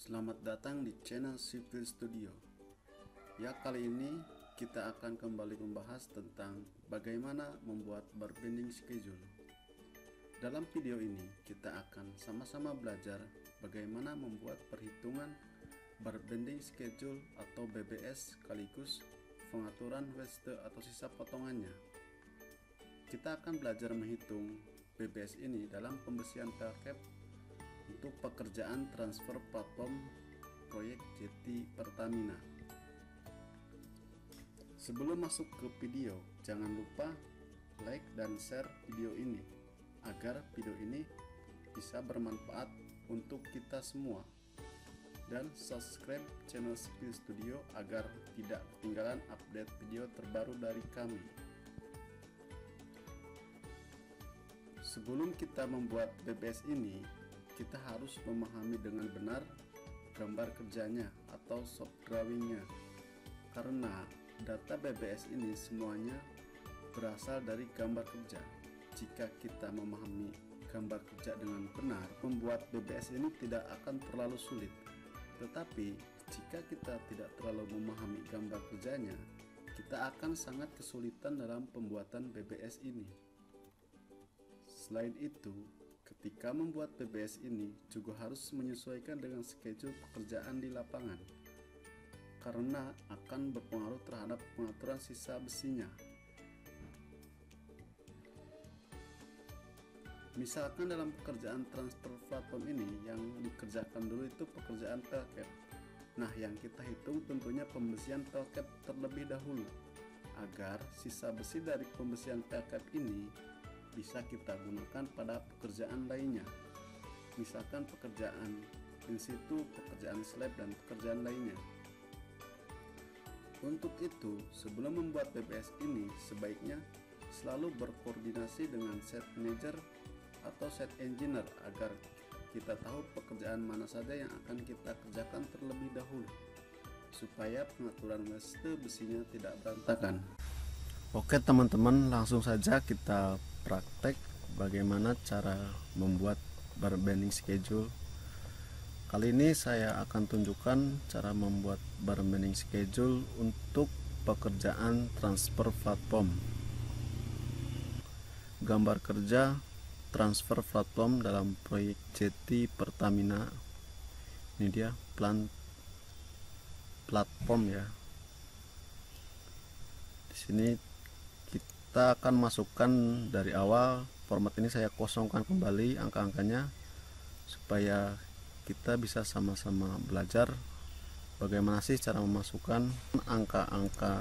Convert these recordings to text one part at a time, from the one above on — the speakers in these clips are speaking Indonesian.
Selamat datang di channel Civil Studio. Ya, kali ini kita akan kembali membahas tentang bagaimana membuat bar bending schedule. Dalam video ini kita akan sama-sama belajar bagaimana membuat perhitungan bar bending schedule atau BBS sekaligus pengaturan waste atau sisa potongannya. Kita akan belajar menghitung BBS ini dalam pembersihan pelkap untuk pekerjaan transfer platform proyek JT Pertamina. Sebelum masuk ke video, jangan lupa like dan share video ini agar video ini bisa bermanfaat untuk kita semua, dan subscribe channel Civil Studio agar tidak ketinggalan update video terbaru dari kami. Sebelum kita membuat BBS ini, kita harus memahami dengan benar gambar kerjanya atau shop drawingnya, karena data BBS ini semuanya berasal dari gambar kerja. Jika kita memahami gambar kerja dengan benar, membuat BBS ini tidak akan terlalu sulit. Tetapi jika kita tidak terlalu memahami gambar kerjanya, kita akan sangat kesulitan dalam pembuatan BBS ini. Selain itu, ketika membuat BBS ini juga harus menyesuaikan dengan schedule pekerjaan di lapangan, karena akan berpengaruh terhadap pengaturan sisa besinya. Misalkan dalam pekerjaan transfer platform ini yang dikerjakan dulu itu pekerjaan pelkap. Nah, yang kita hitung tentunya pembersihan pelkap terlebih dahulu, agar sisa besi dari pembersihan pelkap ini bisa kita gunakan pada pekerjaan lainnya, misalkan pekerjaan in situ, pekerjaan slab, dan pekerjaan lainnya. Untuk itu, sebelum membuat BBS ini, sebaiknya selalu berkoordinasi dengan set manager atau set engineer agar kita tahu pekerjaan mana saja yang akan kita kerjakan terlebih dahulu, supaya pengaturan waste besinya tidak berantakan. Oke teman-teman, langsung saja kita praktek bagaimana cara membuat bar bending schedule. Kali ini saya akan tunjukkan cara membuat bar bending schedule untuk pekerjaan transfer platform. Gambar kerja transfer platform dalam proyek JT Pertamina. Ini dia platform ya. Di sini kita akan masukkan dari awal. Format ini saya kosongkan kembali angka-angkanya supaya kita bisa sama-sama belajar bagaimana sih cara memasukkan angka-angka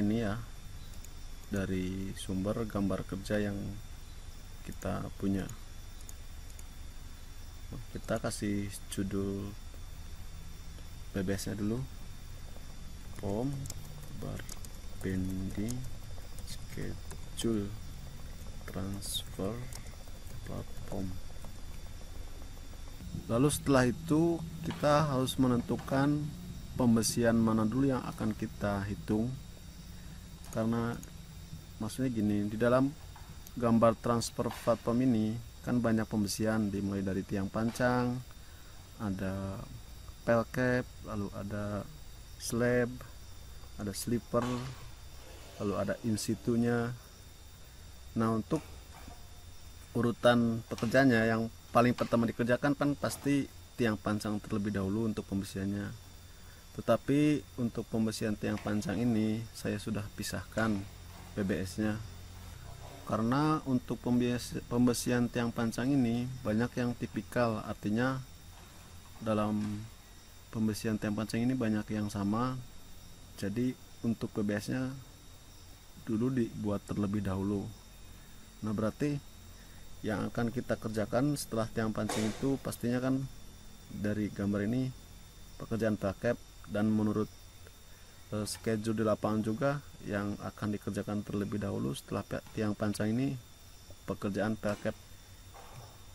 ini ya dari sumber gambar kerja yang kita punya. Kita kasih judul BBS nya dulu, POM bar bending schedule transfer platform. Lalu setelah itu kita harus menentukan pembersihan mana dulu yang akan kita hitung, karena maksudnya gini, di dalam gambar transfer platform ini kan banyak pembersihan, dimulai dari tiang pancang, ada pelkap, lalu ada slab, ada slipper, lalu ada in situ-nya. Nah, untuk urutan pekerjaannya yang paling pertama dikerjakan kan pasti tiang pancang terlebih dahulu untuk pembersihannya. Tetapi untuk pembersihan tiang pancang ini saya sudah pisahkan BBS-nya, karena untuk pembersihan tiang pancang ini banyak yang tipikal, artinya dalam pembersihan tiang pancang ini banyak yang sama. Jadi untuk BBS-nya dulu dibuat terlebih dahulu. Nah, berarti yang akan kita kerjakan setelah tiang pancing itu pastinya kan dari gambar ini pekerjaan pelkap, dan menurut schedule di lapangan juga yang akan dikerjakan terlebih dahulu setelah tiang pancang ini pekerjaan pelkap.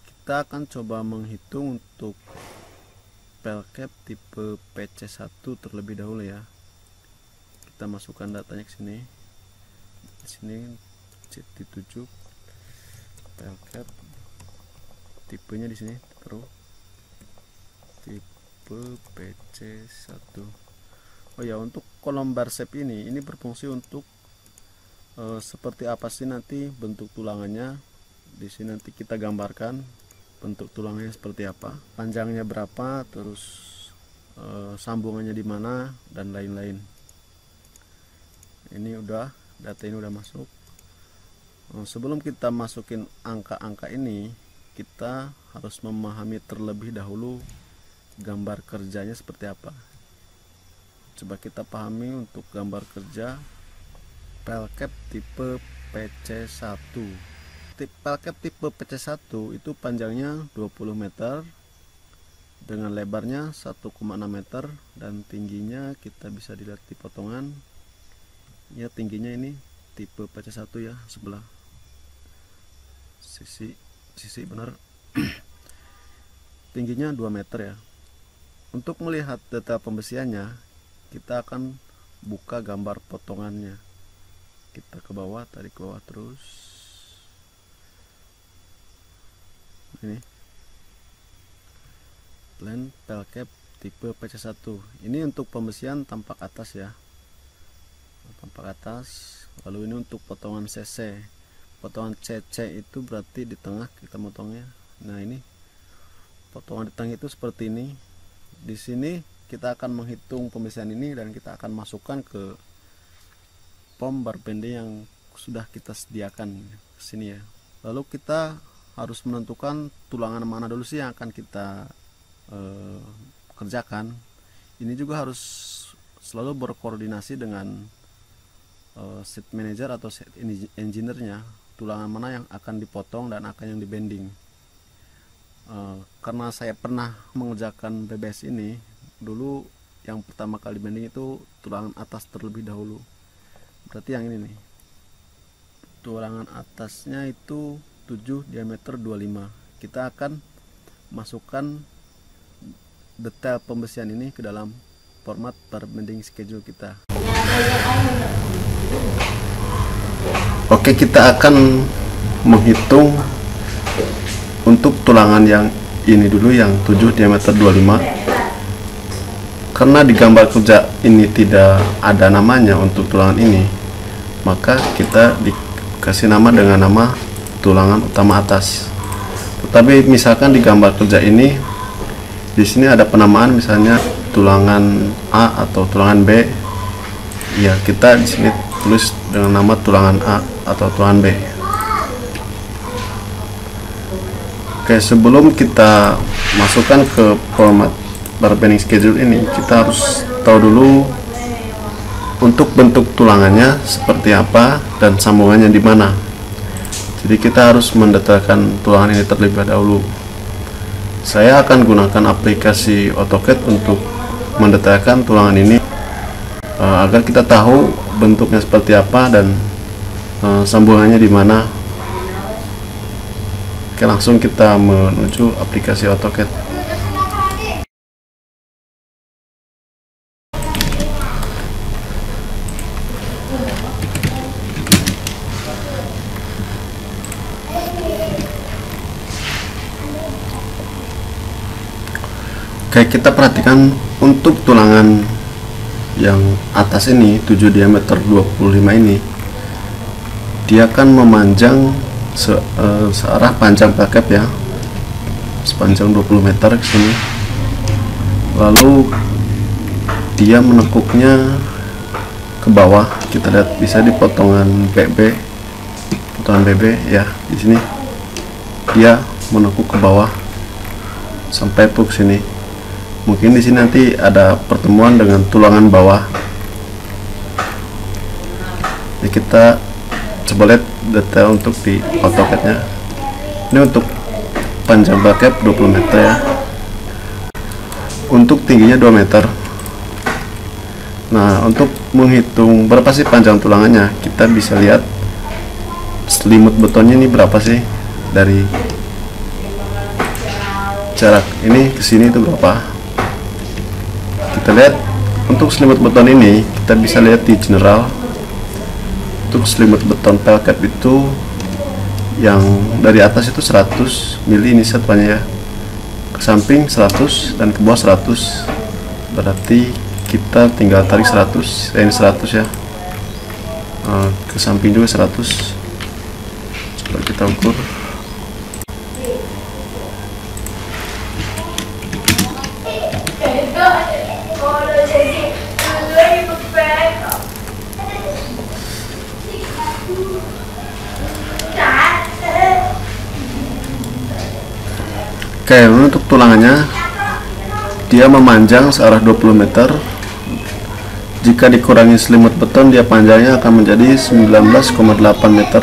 Kita akan coba menghitung untuk pelkap tipe PC1 terlebih dahulu ya. Kita masukkan datanya ke sini. Di sini JT7 pelkap, tipenya di sini Pro. tipe PC1. Oh ya, untuk kolom bar shape ini berfungsi untuk seperti apa sih nanti bentuk tulangannya. Di sini nanti kita gambarkan bentuk tulangnya seperti apa, panjangnya berapa, terus sambungannya di mana, dan lain-lain. Ini udah, data ini udah masuk. Sebelum kita masukin angka-angka ini, kita harus memahami terlebih dahulu gambar kerjanya seperti apa. Coba kita pahami untuk gambar kerja pelcap tipe PC1. Pelcap tipe PC1 itu panjangnya 20 meter dengan lebarnya 1,6 meter, dan tingginya kita bisa dilihat di potongan ya. Tingginya ini tipe PC1 ya, sebelah sisi benar. Tingginya 2 meter ya. Untuk melihat data pembesiannya, kita akan buka gambar potongannya. Kita ke bawah, tarik ke bawah terus. Ini plan pelcap tipe PC1. Ini untuk pembesian tampak atas ya, tampak atas. Lalu ini untuk potongan CC. Potongan CC itu berarti di tengah kita motongnya. Nah, ini potongan di tengah itu seperti ini. Di sini kita akan menghitung pembesian ini dan kita akan masukkan ke pom bar pendek yang sudah kita sediakan ke sini ya. Lalu kita harus menentukan tulangan mana dulu sih yang akan kita kerjakan. Ini juga harus selalu berkoordinasi dengan set manager atau set engineer-nya, tulangan mana yang akan dipotong dan akan yang dibending. Karena saya pernah mengerjakan BBS ini dulu, yang pertama kali bending itu tulangan atas terlebih dahulu. Berarti yang ini nih, tulangan atasnya itu 7 diameter 25. Kita akan masukkan detail pembesian ini ke dalam format bar bending schedule kita. Oke, kita akan menghitung untuk tulangan yang ini dulu, yang 7 diameter 25. Karena di gambar kerja ini tidak ada namanya untuk tulangan ini, maka kita dikasih nama dengan nama tulangan utama atas. Tetapi misalkan di gambar kerja ini, di sini ada penamaan, misalnya tulangan A atau tulangan B, ya kita di sini tulis dengan nama tulangan A atau tulangan B. Oke, sebelum kita masukkan ke format bar bending schedule ini, kita harus tahu dulu untuk bentuk tulangannya seperti apa dan sambungannya di mana. Jadi kita harus mendetailkan tulangan ini terlebih dahulu. Saya akan gunakan aplikasi AutoCAD untuk mendetailkan tulangan ini agar kita tahu bentuknya seperti apa dan sambungannya di mana. Oke, langsung kita menuju aplikasi AutoCAD. Oke, kita perhatikan untuk tulangan yang atas ini 7 diameter 25 ini, dia akan memanjang searah panjang pelcap ya, sepanjang 20 meter ke sini. Lalu dia menekuknya ke bawah. Kita lihat bisa di potongan BB, ya, di sini dia menekuk ke bawah sampai puk sini. Mungkin di sini nanti ada pertemuan dengan tulangan bawah. Jadi kita coba lihat detail untuk di AutoCAD-nya. Ini untuk panjang pelcap 20 meter ya. Untuk tingginya 2 meter. Nah, untuk menghitung berapa sih panjang tulangannya, kita bisa lihat selimut betonnya ini berapa sih, dari jarak ini ke sini itu berapa. Kita lihat untuk selimut beton ini, kita bisa lihat di general. Untuk selimut beton pelcap itu yang dari atas itu 100 mili ini satuannya ya. ke samping 100 dan ke bawah 100, berarti kita tinggal tarik 100, ini 100 ya, ke samping juga 100. Coba kita ukur. Oke, untuk tulangannya dia memanjang searah 20 meter. Jika dikurangi selimut beton, dia panjangnya akan menjadi 19,8 meter.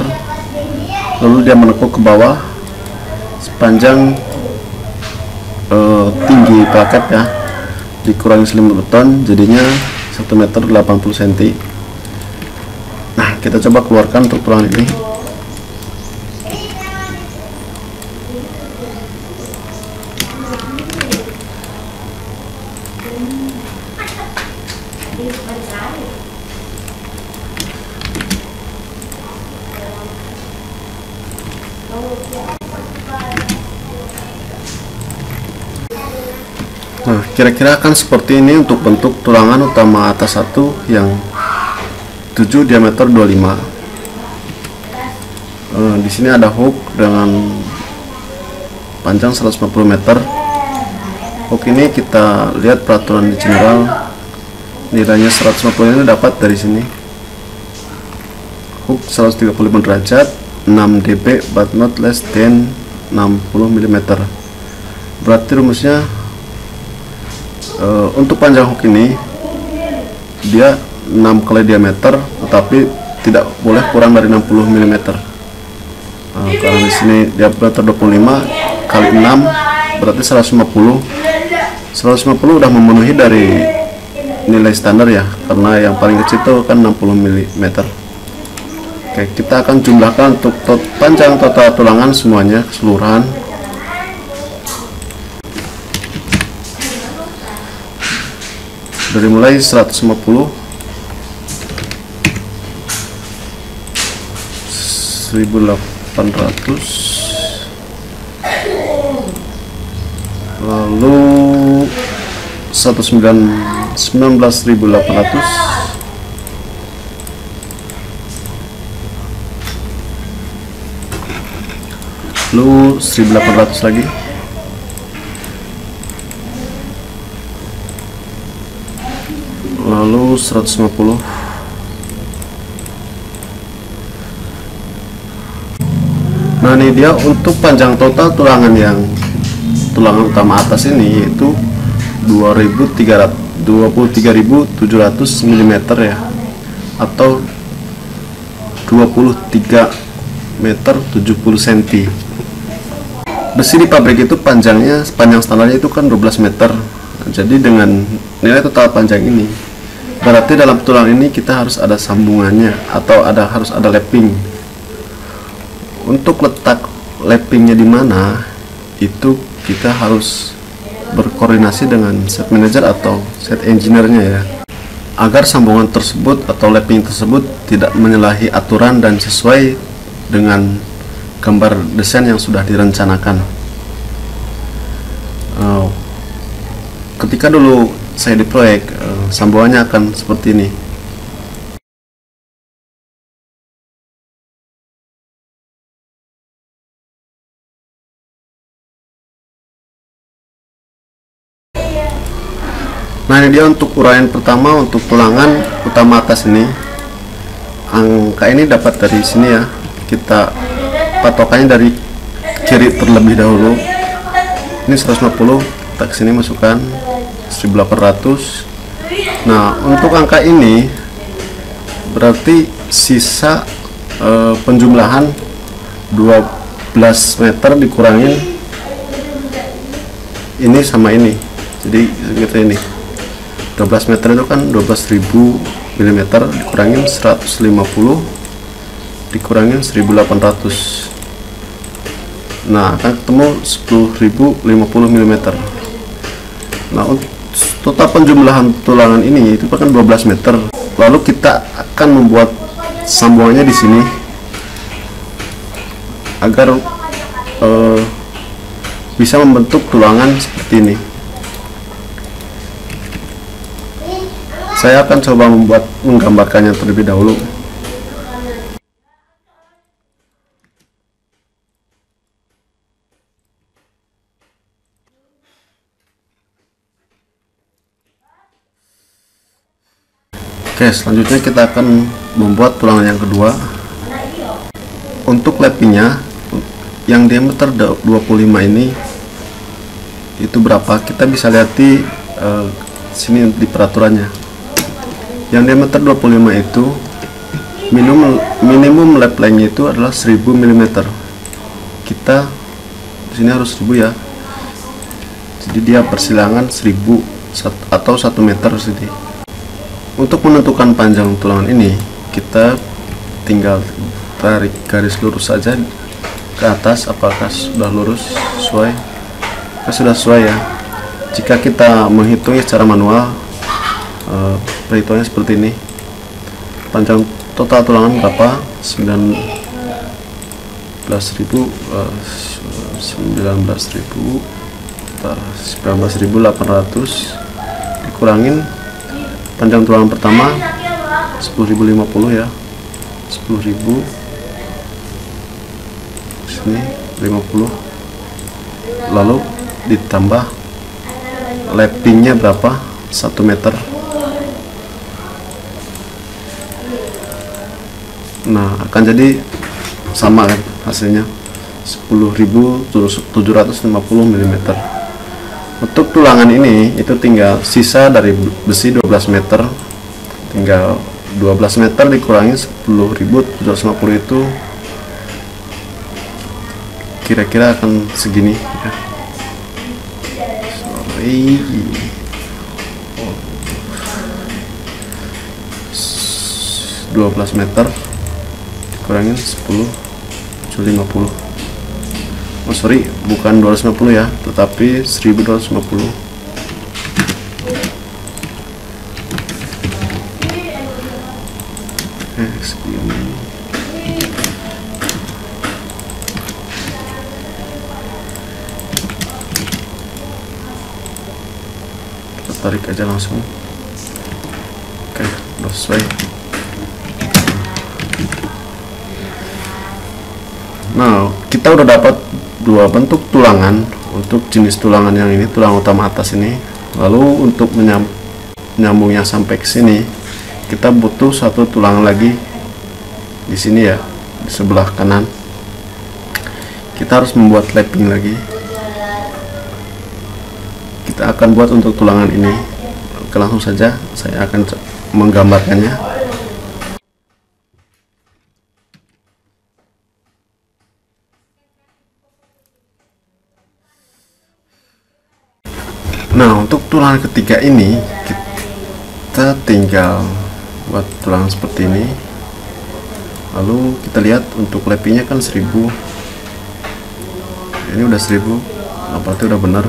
Lalu dia menekuk ke bawah sepanjang tinggi plaket ya, dikurangi selimut beton jadinya 1 meter 80 cm. Nah, kita coba keluarkan untuk tulangan ini. Nah, kira-kira akan seperti ini untuk bentuk tulangan utama atas 1 yang 7 diameter 25. Di sini ada hook dengan panjang 150 meter. Hook ini kita lihat peraturan di general, nilainya 150 ini dapat dari sini. Hook 135 derajat, 6 dB but not less than 60 mm. Berarti rumusnya untuk panjang hook ini dia 6 kali diameter, tetapi tidak boleh kurang dari 60 mm. Karena di sini diameter 25 kali 6 berarti 150. 150 udah memenuhi dari nilai standar ya, karena yang paling kecil itu kan 60 mm. Oke, kita akan jumlahkan untuk panjang total tulangan semuanya keseluruhan. Dari mulai 150, 1800, lalu 19.800, lalu 1.800 lagi, lalu 150. Nah, ini dia untuk panjang total tulangan tulangan utama atas ini, yaitu 23.700 mm ya, atau 23 meter 70 cm. Besi di pabrik itu panjang standarnya itu kan 12 meter. Jadi dengan nilai total panjang ini, berarti dalam tulang ini kita harus ada sambungannya atau harus ada lapping. Untuk letak lappingnya di mana, itu kita harus berkoordinasi dengan set manager atau set engineer-nya ya, agar sambungan tersebut atau lapping tersebut tidak menyalahi aturan dan sesuai dengan gambar desain yang sudah direncanakan. Ketika dulu saya di proyek, sambungannya akan seperti ini. Nah, ini dia untuk uraian pertama untuk tulangan utama atas ini. Angka ini dapat dari sini ya, kita patokannya dari kiri terlebih dahulu. Ini 150, kita kesini masukkan 1800. Nah, untuk angka ini berarti sisa penjumlahan 12 meter dikurangin ini sama ini, jadi segitu ini. 12 meter itu kan 12.000 mm, dikurangin 150 dikurangin 1800. Nah, akan ketemu 10.050 mm. Nah, untuk total penjumlahan tulangan ini itu kan 12 meter. Lalu kita akan membuat sambungannya di sini agar bisa membentuk tulangan seperti ini. Saya akan coba menggambarkannya terlebih dahulu. Oke, selanjutnya kita akan membuat tulangan yang kedua. Untuk lappingnya yang diameter 25 ini itu berapa, kita bisa lihat di sini di peraturannya. Yang diameter 25 itu minimum lap length itu adalah 1000 mm. Kita di sini harus 1000 ya, jadi dia persilangan 1000 atau 1 meter sini. Untuk menentukan panjang tulangan ini, kita tinggal tarik garis lurus saja ke atas. Apakah sudah lurus sesuai? Sudah sesuai ya. Jika kita menghitungnya secara manual, perhitungannya seperti ini. Panjang total tulangan berapa? 19.800 dikurangin panjang tulangan pertama 10.050 ya, 10.000 sini 50, lalu ditambah lappingnya berapa, 1 meter. Nah, akan jadi sama kan hasilnya, 10.750 mm. Untuk tulangan ini itu tinggal sisa dari besi 12 meter, tinggal 12 meter dikurangi 10.750 itu kira-kira akan segini ya. 12 meter dikurangin 10.750. Oh sorry, bukan 250 ya, tetapi 1250. Segini. Kita tarik aja langsung. Oke, udah sesuai. Nah, kita udah dapat dua bentuk tulangan. Untuk jenis tulangan yang ini, tulang utama atas ini. Lalu untuk menyambungnya sampai ke sini, kita butuh satu tulangan lagi di sini ya, di sebelah kanan. Kita harus membuat lapping lagi. Kita akan buat untuk tulangan ini. Oke, langsung saja saya akan menggambarkannya. Nah, untuk tulangan ketiga ini kita tinggal buat tulangan seperti ini. Lalu kita lihat untuk lappingnya kan 1000. Ini udah 1000, berarti udah benar.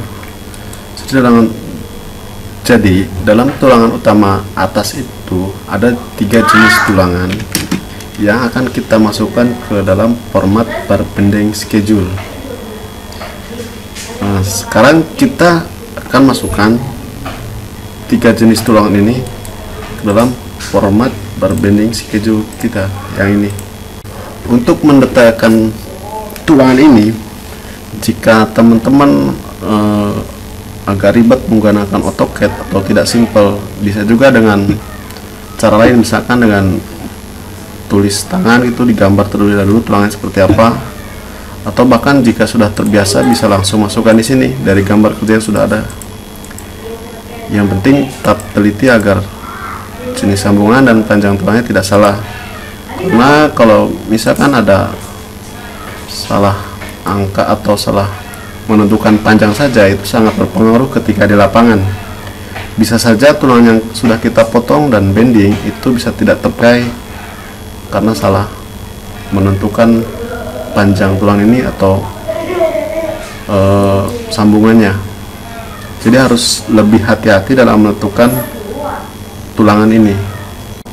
Jadi dalam tulangan utama atas itu ada 3 jenis tulangan yang akan kita masukkan ke dalam format bar bending schedule. Nah, sekarang kita akan masukkan 3 jenis tulangan ini ke dalam format bar bending schedule kita yang ini. Untuk mendetailkan tulangan ini, jika teman-teman agak ribet menggunakan AutoCAD atau tidak simple, bisa juga dengan cara lain, misalkan dengan tulis tangan itu digambar terlebih dahulu tulangan seperti apa, atau bahkan jika sudah terbiasa bisa langsung masukkan di sini dari gambar kerja yang sudah ada. Yang penting tetap teliti agar jenis sambungan dan panjang tulangnya tidak salah, karena kalau misalkan ada salah angka atau salah menentukan panjang saja, itu sangat berpengaruh ketika di lapangan. Bisa saja tulang yang sudah kita potong dan bending itu bisa tidak tepai karena salah menentukan panjang tulang ini atau sambungannya. Jadi harus lebih hati-hati dalam menentukan tulangan ini.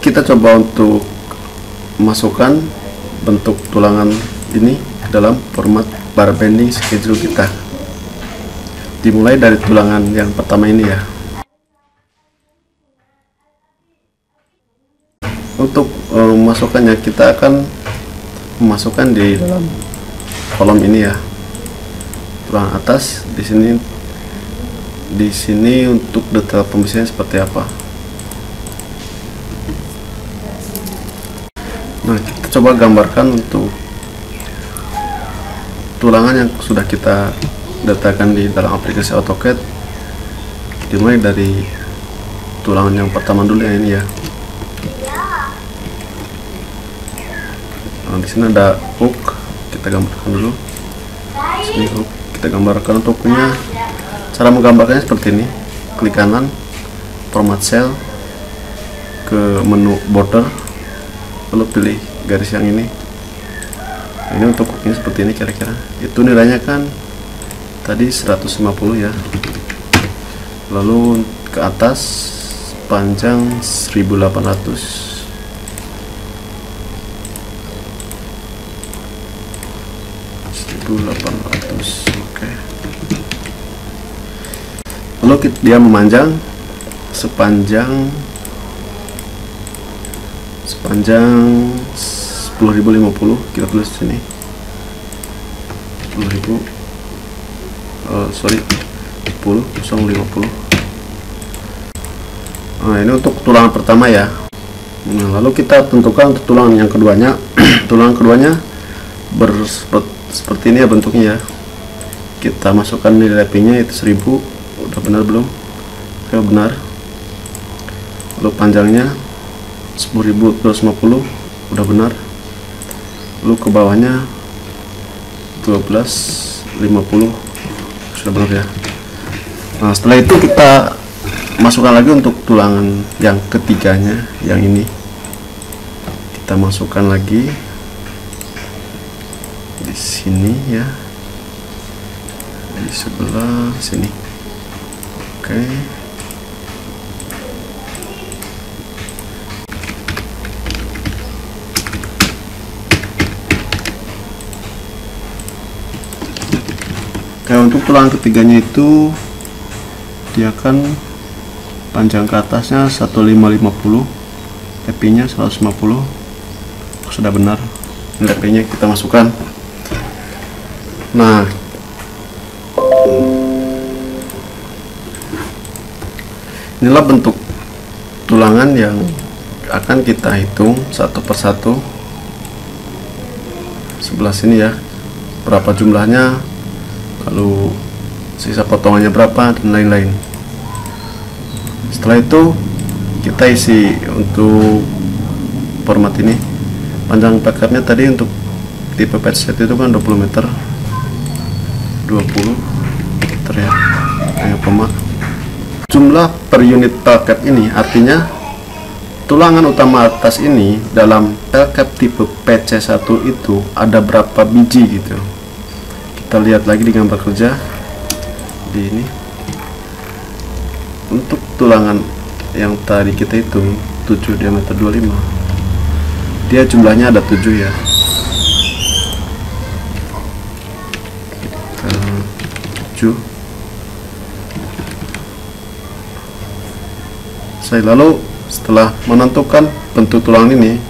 Kita coba untuk masukkan bentuk tulangan ini dalam format bar bending schedule kita. Dimulai dari tulangan yang pertama ini ya. Untuk memasukkannya, kita akan memasukkan di dalam kolom ini ya, tulang atas di sini. Di sini untuk detail pembesian seperti apa. Nah, kita coba gambarkan untuk tulangan yang sudah kita datakan di dalam aplikasi AutoCAD. Dimulai dari tulangan yang pertama dulu yang ini ya. Nah, di sini ada hook, kita gambarkan dulu. Sini hook, kita gambarkan untuk hooknya. Cara menggambarkannya seperti ini. Klik kanan, format cell, ke menu border, lalu pilih garis yang ini. Ini untuk hooknya seperti ini kira-kira. Itu nilainya kan tadi 150 ya. Lalu ke atas panjang 1800. Oke. Lalu dia memanjang sepanjang 10.050, kita tulis sini 10.000, 10.050. Nah, ini untuk tulangan pertama ya. Nah, lalu kita tentukan untuk tulangan yang keduanya. Tulangan keduanya seperti ini ya bentuknya ya. Kita masukkan nilai P nya itu 1000. Udah benar belum? Oke, benar. Lalu panjangnya 10.250, udah benar. Lalu ke bawahnya 12.50, sudah benar ya. Nah, setelah itu kita masukkan lagi untuk tulangan yang ketiganya, yang ini kita masukkan lagi di sini ya, di sebelah sini. Oke. Untuk tulangan ketiganya itu dia akan panjang ke atasnya 1550, TP nya 150. Sudah benar, nilai P nya kita masukkan. Nah, inilah bentuk tulangan yang akan kita hitung satu persatu. Sebelah sini ya, berapa jumlahnya, lalu sisa potongannya berapa, dan lain-lain. Setelah itu kita isi untuk format ini. Panjang packupnya tadi untuk tipe patch set itu kan 20 meter, 20 meter ya, kayak pema. Jumlah per unit pelcap ini artinya tulangan utama atas ini dalam pelcap tipe PC1 itu ada berapa biji gitu. Kita lihat lagi di gambar kerja di ini. Untuk tulangan yang tadi kita hitung 7 diameter 25, dia jumlahnya ada 7 ya. Kita 7. Lalu setelah menentukan bentuk tulangan ini,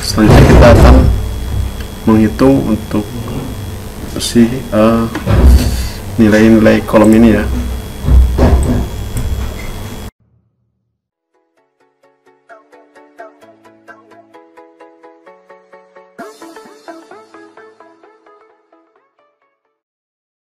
selanjutnya kita akan menghitung untuk nilai-nilai kolom ini ya.